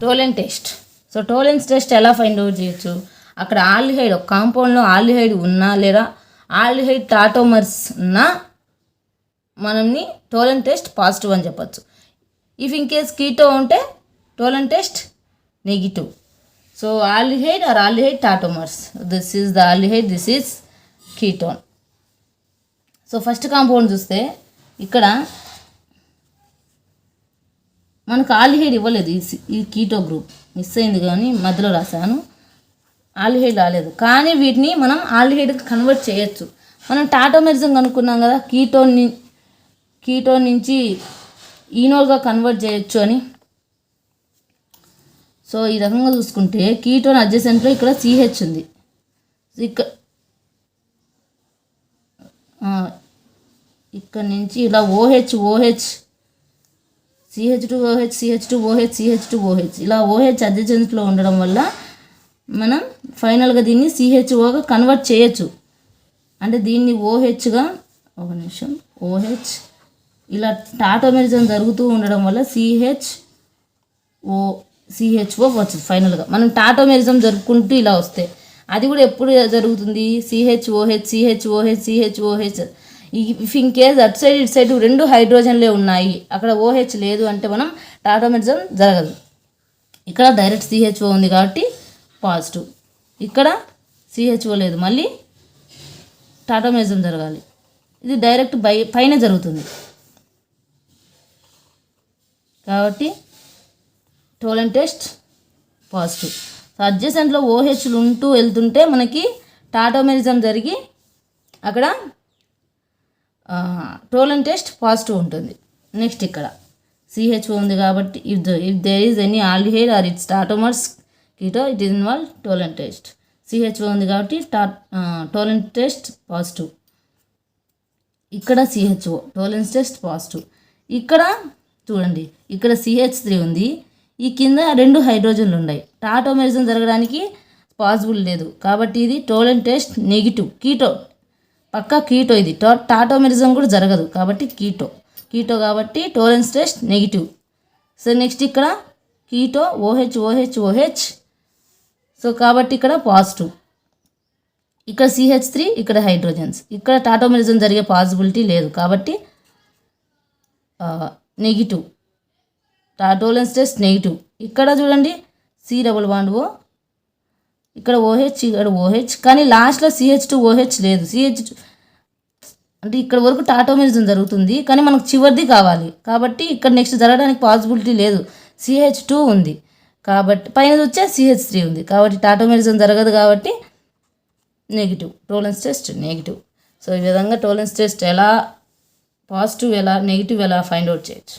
టోలెన్ test. So టోలెన్స్ test ఎలా find out చేయొచ్చు? అక్కడ ఆల్డిహైడ్, ఒక కాంపౌండ్లో ఆల్డిహైడ్ ఉన్నా లేదా ఆల్డిహైడ్ టాటోమర్స్ ఉన్నా మనల్ని టోలెన్ టెస్ట్ పాజిటివ్ అని చెప్పచ్చు. ఇఫ్ ఇన్ కేస్ కీటో ఉంటే Tollen's test negative. So aldehyde or aldehyde tautomers, this is the aldehyde, this is ketone. So first compound చూస్తే ఇక్కడ మనకు ఆల్డిహైడ్ ఇవ్వలేదు, ఈ కీటో గ్రూప్ మిస్ అయింది కానీ మధ్యలో రాశాను, ఆల్డిహైడ్ రాలేదు. కానీ వీటిని మనం ఆల్డిహైడ్కి కన్వర్ట్ చేయొచ్చు. మనం టాటోమెరిజం కనుక్కున్నాం కదా, కీటోన్ నుంచి ఈనోల్గా కన్వర్ట్ చేయొచ్చు అని. సో ఈ రకంగా చూసుకుంటే కీటోన్ అడ్జసెంట్లో ఇక్కడ సిహెచ్ ఉంది, ఇక్కడ నుంచి ఇలా OH CH2OH CH2OH CH2OH ఇలా OH అడ్జసెంట్లో ఉండడం వల్ల మనం ఫైనల్గా దీన్ని CHOగా కన్వర్ట్ చేయొచ్చు. అంటే దీన్ని OHగా, ఒక నిమిషం, OH ఇలా టాటోమెరిజం జరుగుతూ ఉండడం వల్ల CHO వచ్చింది. ఫైనల్గా మనం టాటోమెరిజం జరుపుకుంటూ ఇలా వస్తే అది కూడా ఎప్పుడు జరుగుతుంది? CHOH. ఇఫ్ ఇన్ కేస్ అటు సైడ్ ఇటు సైడ్ రెండు హైడ్రోజన్లే ఉన్నాయి, అక్కడ OH లేదు అంటే మనం టాటోమెరిజం జరగదు. ఇక్కడ డైరెక్ట్ CHO ఉంది కాబట్టి పాజిటివ్, ఇక్కడ CHO లేదు, మళ్ళీ టాటోమెరిజం జరగాలి. ఇది డైరెక్ట్ పైన జరుగుతుంది కాబట్టి టోలెన్ టెస్ట్ పాజిటివ్. సో అడ్జసెంట్లో OHలు ఉంటూ వెళ్తుంటే మనకి టాటోమెరిజం జరిగి అక్కడ టోలెన్ టెస్ట్ పాజిటివ్ ఉంటుంది. నెక్స్ట్ ఇక్కడ CHO ఉంది కాబట్టి if there is any aldehyde or its tautomers keto it is involve Tollen's test. CHO ఉంది కాబట్టి టోలెన్ టెస్ట్ పాజిటివ్. ఇక్కడ CHO టోలెన్ టెస్ట్ పాజిటివ్. ఇక్కడ చూడండి, ఇక్కడ CH3 ఉంది, ఈ కింద రెండు హైడ్రోజన్లు ఉన్నాయి, టాటోమెరిజం జరగడానికి పాసిబుల్ లేదు కాబట్టి ఇది టోలెన్ టెస్ట్ నెగిటివ్. కీటో పక్కా కీటో, ఇది టాటోమెరిజం కూడా జరగదు కాబట్టి కీటో కాబట్టి టోలెన్స్ టెస్ట్ నెగిటివ్. సో నెక్స్ట్ ఇక్కడ కీటో OH. సో కాబట్టి ఇక్కడ పాజిటివ్, ఇక్కడ CH3, ఇక్కడ హైడ్రోజన్స్, ఇక్కడ టాటోమెరిజం జరిగే పాసిబిలిటీ లేదు కాబట్టి నెగిటివ్, టోలెన్స్ టెస్ట్ నెగిటివ్. ఇక్కడ చూడండి C డబుల్ బాండ్ O, ఇక్కడ OH, ఇక్కడ OH, కానీ లాస్ట్లో CH2OH లేదు. అంటే ఇక్కడ వరకు టాటోమెరిజం జరుగుతుంది కానీ మనకు చివరిది కావాలి కాబట్టి ఇక్కడ నెక్స్ట్ జరగడానికి పాసిబిలిటీ లేదు, CH2 ఉంది కాబట్టి పైన వచ్చే CH3 ఉంది కాబట్టి టాటోమెరిజం జరగదు కాబట్టి నెగిటివ్, టోలెన్స్ టెస్ట్ నెగిటివ్. సో ఈ విధంగా టోలెన్స్ టెస్ట్ ఎలా పాజిటివ్ ఎలా నెగిటివ్ ఎలా ఫైండ్ అవుట్ చేయొచ్చు.